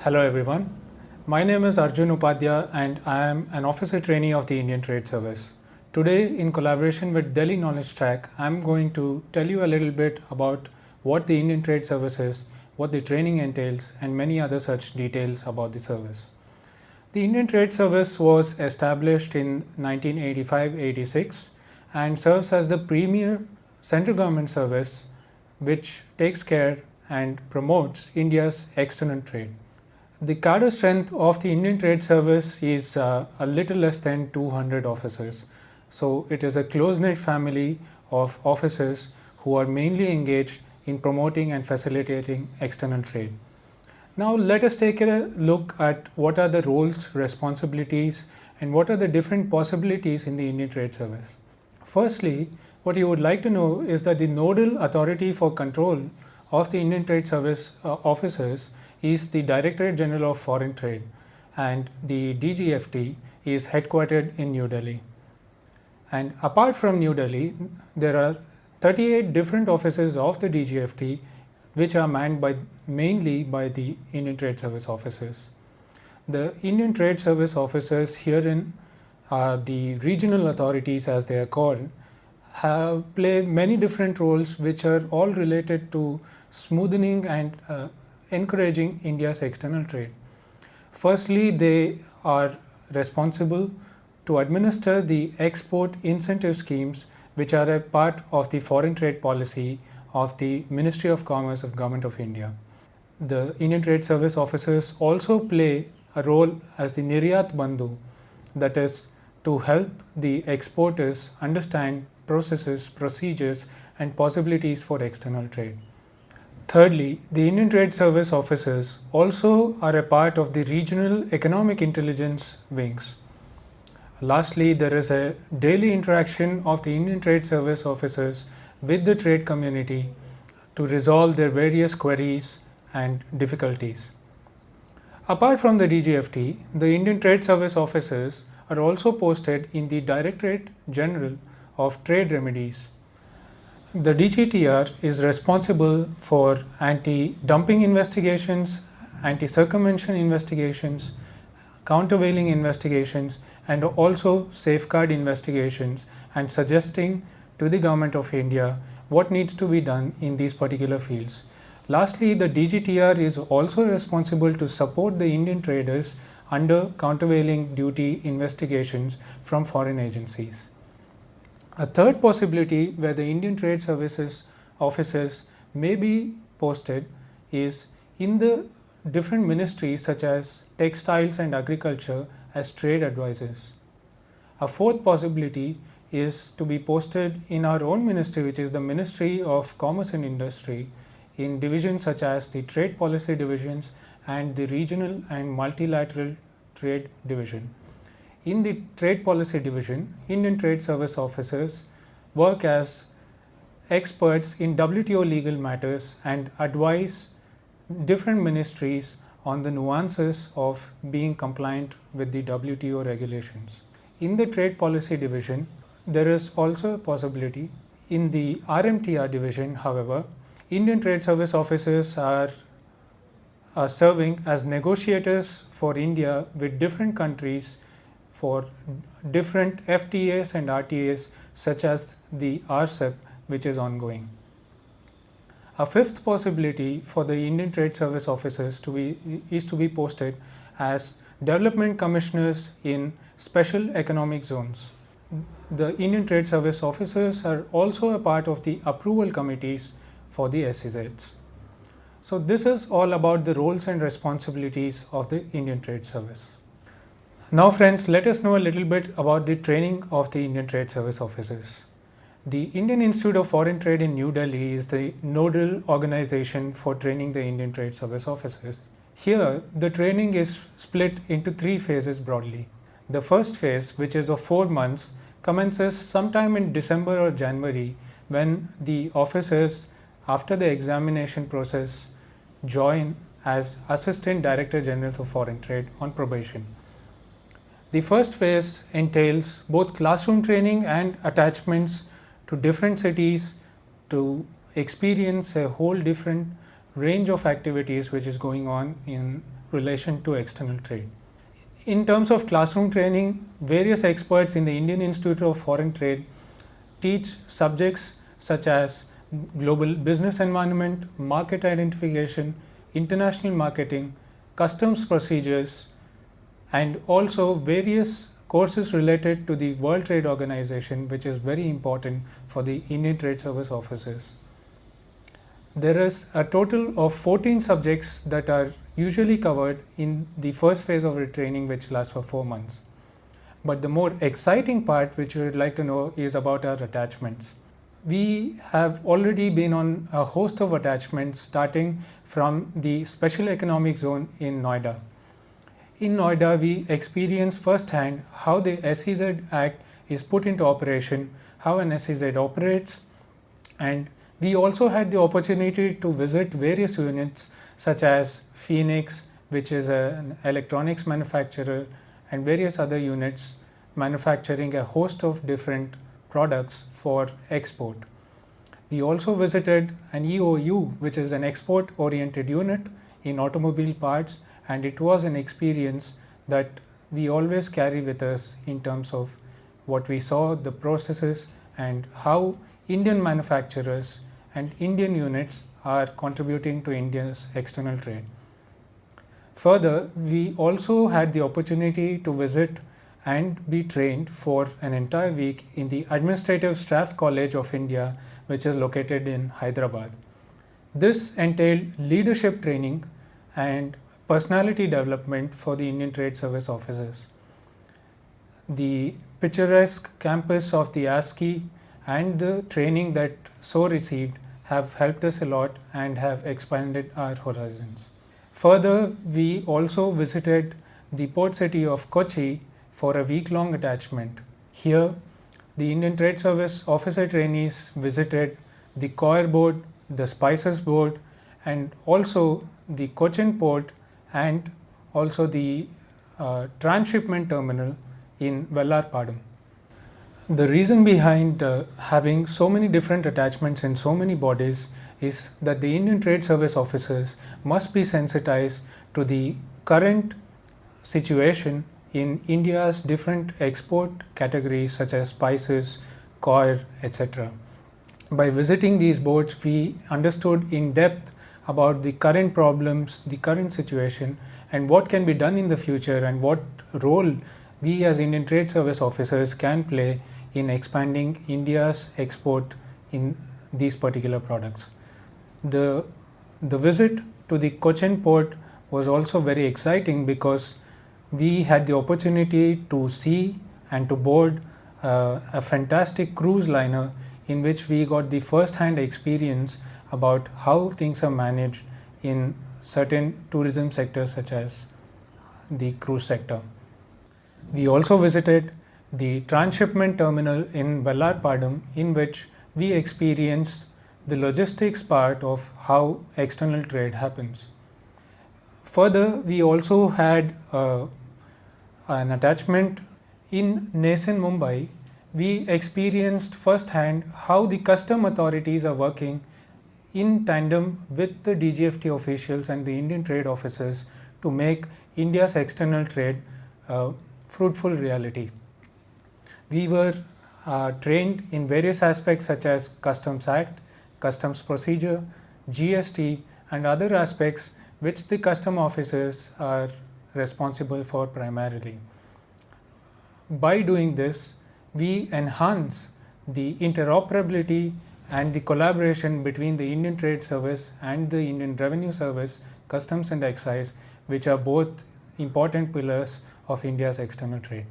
Hello everyone. My name is Arjun Upadhyay and I am an officer trainee of the Indian Trade Service. Today, in collaboration with Delhi Knowledge Track, I'm going to tell you a little bit about what the Indian Trade Service is, what the training entails, and many other such details about the service. The Indian Trade Service was established in 1985-86 and serves as the premier central government service which takes care and promotes India's external trade. The cadre strength of the Indian Trade Service is a little less than 200 officers. So it is a close-knit family of officers who are mainly engaged in promoting and facilitating external trade. Now let us take a look at what are the roles, responsibilities, and what are the different possibilities in the Indian Trade Service. Firstly, what you would like to know is that the nodal authority for control of the Indian Trade Service officers is the Directorate General of Foreign Trade, and the DGFT is headquartered in New Delhi. And apart from New Delhi, there are 38 different offices of the DGFT which are manned mainly by the Indian Trade Service officers. The Indian Trade Service officers herein are the regional authorities, as they are called, play many different roles which are all related to smoothening and encouraging India's external trade. Firstly, they are responsible to administer the export incentive schemes which are a part of the foreign trade policy of the Ministry of Commerce of Government of India. The Indian Trade Service officers also play a role as the Niryat Bandhu, that is, to help the exporters understand processes, procedures, and possibilities for external trade. Thirdly, the Indian Trade Service officers also are a part of the regional economic intelligence wings. Lastly, there is a daily interaction of the Indian Trade Service officers with the trade community to resolve their various queries and difficulties. Apart from the DGFT, the Indian Trade Service officers are also posted in the Directorate General of Trade Remedies. The DGTR is responsible for anti-dumping investigations, anti-circumvention investigations, countervailing investigations, and also safeguard investigations, and suggesting to the Government of India what needs to be done in these particular fields. Lastly, the DGTR is also responsible to support the Indian traders under countervailing duty investigations from foreign agencies. A third possibility where the Indian Trade Services officers may be posted is in the different ministries such as textiles and agriculture as trade advisors. A fourth possibility is to be posted in our own ministry, which is the Ministry of Commerce and Industry, in divisions such as the Trade Policy Divisions and the Regional and Multilateral Trade Division. In the Trade Policy Division, Indian Trade Service officers work as experts in WTO legal matters and advise different ministries on the nuances of being compliant with the WTO regulations. In the Trade Policy Division, there is also a possibility. In the RMTR division, however, Indian Trade Service officers are serving as negotiators for India with different countries for different FTAs and RTAs, such as the RCEP, which is ongoing. A fifth possibility for the Indian Trade Service officers is to be posted as development commissioners in special economic zones. The Indian Trade Service officers are also a part of the approval committees for the SEZs. So this is all about the roles and responsibilities of the Indian Trade Service. Now friends, let us know a little bit about the training of the Indian Trade Service officers. The Indian Institute of Foreign Trade in New Delhi is the nodal organization for training the Indian Trade Service officers. Here, the training is split into 3 phases broadly. The first phase, which is of 4 months, commences sometime in December or January, when the officers, after the examination process, join as Assistant Director Generals of Foreign Trade on probation. The first phase entails both classroom training and attachments to different cities to experience a whole different range of activities which is going on in relation to external trade. In terms of classroom training, various experts in the Indian Institute of Foreign Trade teach subjects such as global business environment, market identification, international marketing, customs procedures, and also various courses related to the World Trade Organization, which is very important for the Indian Trade Service officers. There is a total of 14 subjects that are usually covered in the first phase of the training, which lasts for 4 months. But the more exciting part, which we would like to know, is about our attachments. We have already been on a host of attachments starting from the Special Economic Zone in Noida. In Noida, we experienced firsthand how the SEZ Act is put into operation, how an SEZ operates, and we also had the opportunity to visit various units such as Phoenix, which is an electronics manufacturer, and various other units manufacturing a host of different products for export. We also visited an EOU, which is an export oriented unit in automobile parts, and it was an experience that we always carry with us in terms of what we saw, the processes, and how Indian manufacturers and Indian units are contributing to India's external trade. Further, we also had the opportunity to visit and be trained for an entire week in the Administrative Staff College of India, which is located in Hyderabad. This entailed leadership training and personality development for the Indian Trade Service officers. The picturesque campus of the ASCII and the training that so received have helped us a lot and have expanded our horizons. Further, we also visited the port city of Kochi for a week-long attachment. Here, the Indian Trade Service officer trainees visited the Coir board, the Spices board, and also the Cochin port, and also the transshipment terminal in Vellarpadam. The reason behind having so many different attachments in so many bodies is that the Indian Trade Service officers must be sensitized to the current situation in India's different export categories such as spices, coir, etc. By visiting these boards, we understood in depth about the current problems, the current situation, and what can be done in the future, and what role we as Indian Trade Service officers can play in expanding India's export in these particular products. The visit to the Cochin port was also very exciting because we had the opportunity to see and to board a fantastic cruise liner in which we got the first-hand experience about how things are managed in certain tourism sectors such as the cruise sector. We also visited the transshipment terminal in Vellarpadam, in which we experienced the logistics part of how external trade happens. Further, we also had an attachment in Nasen, Mumbai. We experienced firsthand how the custom authorities are working in tandem with the DGFT officials and the Indian trade officers to make India's external trade a fruitful reality. We were trained in various aspects such as Customs Act, Customs Procedure, GST, and other aspects which the custom officers are responsible for primarily. By doing this, we enhance the interoperability and the collaboration between the Indian Trade Service and the Indian Revenue Service, Customs and Excise, which are both important pillars of India's external trade.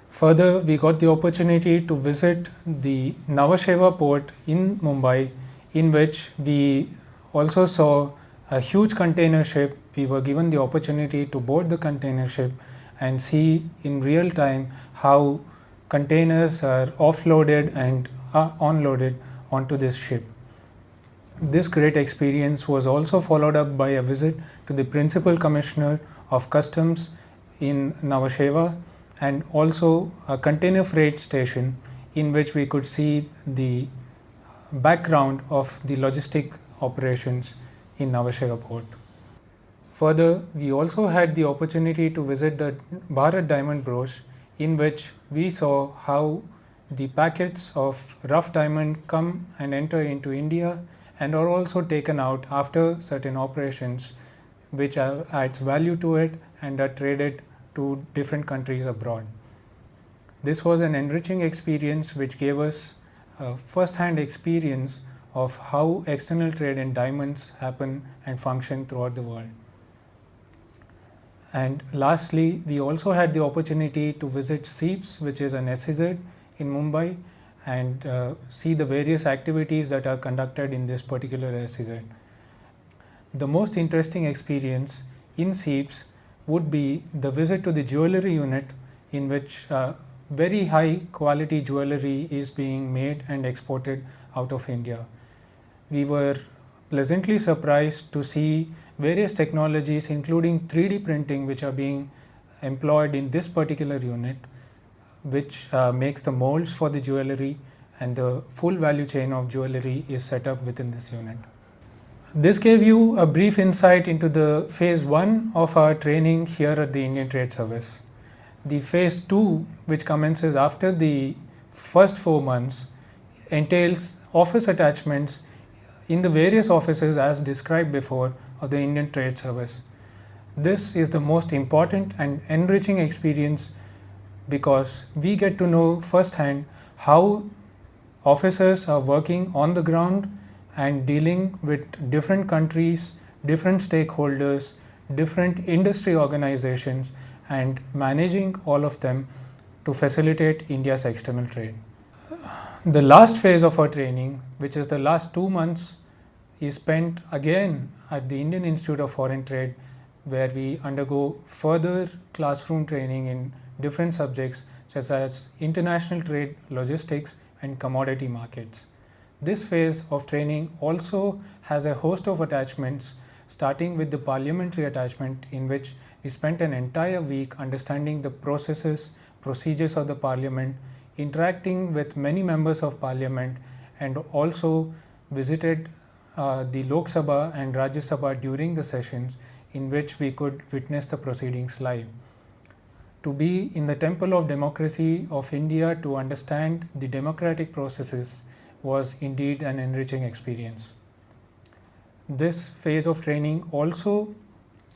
Further, we got the opportunity to visit the Nhava Sheva port in Mumbai, in which we also saw a huge container ship. We were given the opportunity to board the container ship and see in real time how containers are offloaded and onloaded onto this ship. This great experience was also followed up by a visit to the Principal Commissioner of Customs in Nhava Sheva, and also a container freight station in which we could see the background of the logistic operations in Nhava Sheva port. Further, we also had the opportunity to visit the Bharat Diamond Broche, in which we saw how the packets of rough diamond come and enter into India and are also taken out after certain operations, which adds value to it and are traded to different countries abroad. This was an enriching experience which gave us a first-hand experience of how external trade in diamonds happen and function throughout the world. And lastly, we also had the opportunity to visit SEEPS, which is an SEZ in Mumbai, and see the various activities that are conducted in this particular SEZ. The most interesting experience in SEEPS would be the visit to the jewelry unit, in which very high quality jewelry is being made and exported out of India. We were pleasantly surprised to see various technologies, including 3D printing, which are being employed in this particular unit, which makes the molds for the jewelry, and the full value chain of jewelry is set up within this unit. This gave you a brief insight into the phase 1 of our training here at the Indian Trade Service. The phase 2, which commences after the first 4 months, entails office attachments in the various offices as described before of the Indian Trade Service. This is the most important and enriching experience because we get to know firsthand how officers are working on the ground and dealing with different countries, different stakeholders, different industry organizations, and managing all of them to facilitate India's external trade. The last phase of our training, which is the last 2 months, is spent again at the Indian Institute of Foreign Trade, where we undergo further classroom training in different subjects such as international trade, logistics, and commodity markets. This phase of training also has a host of attachments, starting with the parliamentary attachment, in which we spent an entire week understanding the processes, procedures of the parliament, interacting with many members of parliament, and also visited the Lok Sabha and Rajya Sabha during the sessions, in which we could witness the proceedings live. To be in the temple of democracy of India, to understand the democratic processes, was indeed an enriching experience. This phase of training also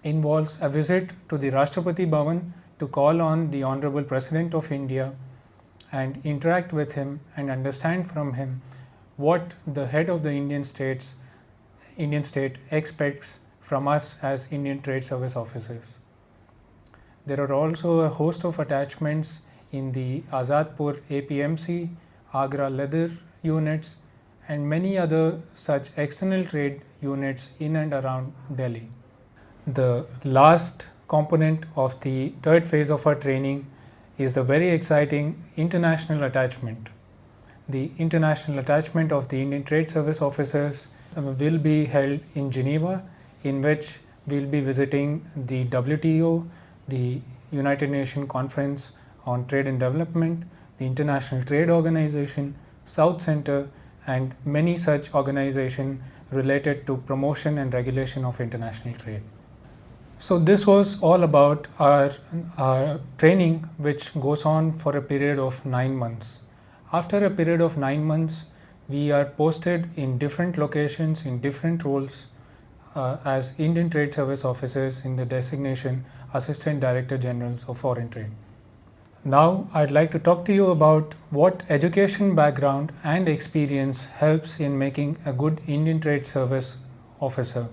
involves a visit to the Rashtrapati Bhavan to call on the Honorable President of India and interact with him and understand from him what the head of the Indian state expects from us as Indian Trade Service officers. There are also a host of attachments in the Azadpur APMC, Agra Leather units, and many other such external trade units in and around Delhi. The last component of the third phase of our training is the very exciting international attachment. The international attachment of the Indian Trade Service officers will be held in Geneva, in which we will be visiting the WTO, the United Nations Conference on Trade and Development, the International Trade Organization, South Center, and many such organizations related to promotion and regulation of international trade. So this was all about our training, which goes on for a period of 9 months. After a period of 9 months, we are posted in different locations in different roles as Indian Trade Service officers in the designation Assistant Director Generals of Foreign Trade. Now I'd like to talk to you about what education background and experience helps in making a good Indian Trade Service officer.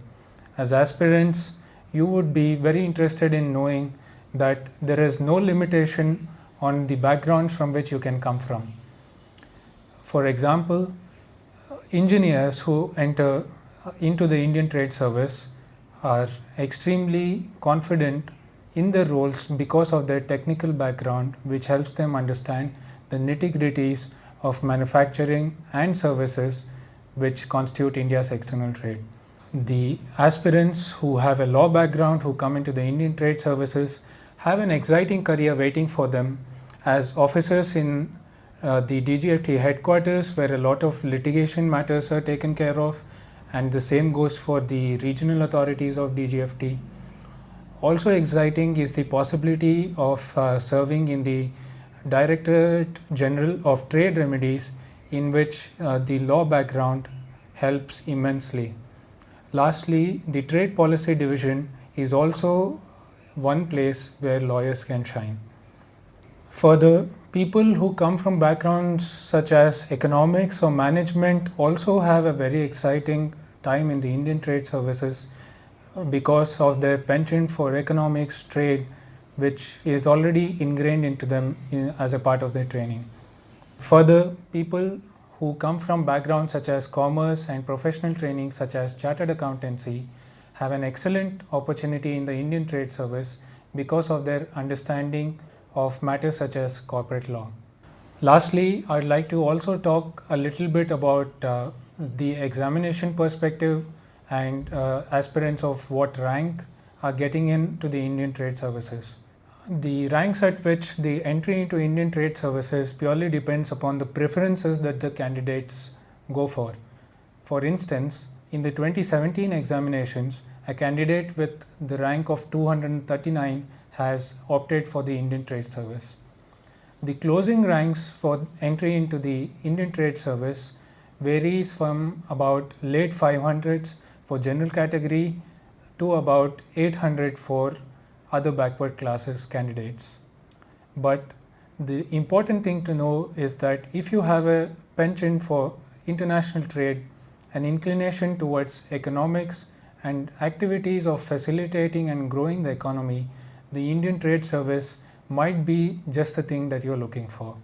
As aspirants, you would be very interested in knowing that there is no limitation on the backgrounds from which you can come from. For example, engineers who enter into the Indian Trade Service are extremely confident in their roles because of their technical background, which helps them understand the nitty-gritties of manufacturing and services which constitute India's external trade. The aspirants who have a law background who come into the Indian Trade Services have an exciting career waiting for them as officers in the DGFT headquarters, where a lot of litigation matters are taken care of, and the same goes for the regional authorities of DGFT. Also exciting is the possibility of serving in the Directorate General of Trade Remedies, in which the law background helps immensely. Lastly, the Trade Policy Division is also one place where lawyers can shine. Further, people who come from backgrounds such as economics or management also have a very exciting time in the Indian Trade Services because of their penchant for economics, trade, which is already ingrained into them as a part of their training. Further, people who come from backgrounds such as commerce and professional training such as chartered accountancy have an excellent opportunity in the Indian Trade Service because of their understanding of matters such as corporate law. Lastly, I'd like to also talk a little bit about the examination perspective and aspirants of what rank are getting into the Indian Trade Services. The ranks at which the entry into Indian Trade Services purely depends upon the preferences that the candidates go for. For instance, in the 2017 examinations, a candidate with the rank of 239 has opted for the Indian Trade Service. The closing ranks for entry into the Indian Trade Service varies from about late 500s for general category to about 800 for other backward classes candidates. But the important thing to know is that if you have a penchant for international trade, an inclination towards economics and activities of facilitating and growing the economy, the Indian Trade Service might be just the thing that you're looking for.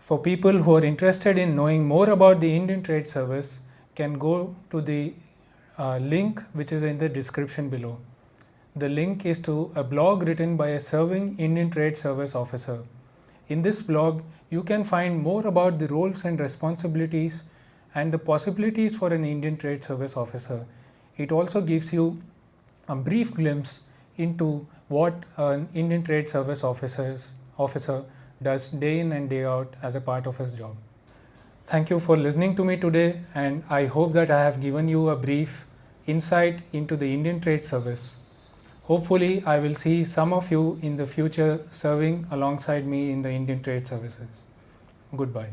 For people who are interested in knowing more about the Indian Trade Service, can go to the link which is in the description below. The link is to a blog written by a serving Indian Trade Service officer. In this blog, you can find more about the roles and responsibilities and the possibilities for an Indian Trade Service officer. It also gives you a brief glimpse into what an Indian Trade Service officer does day in and day out as a part of his job. Thank you for listening to me today, and I hope that I have given you a brief insight into the Indian Trade Service. Hopefully, I will see some of you in the future serving alongside me in the Indian Trade Services. Goodbye.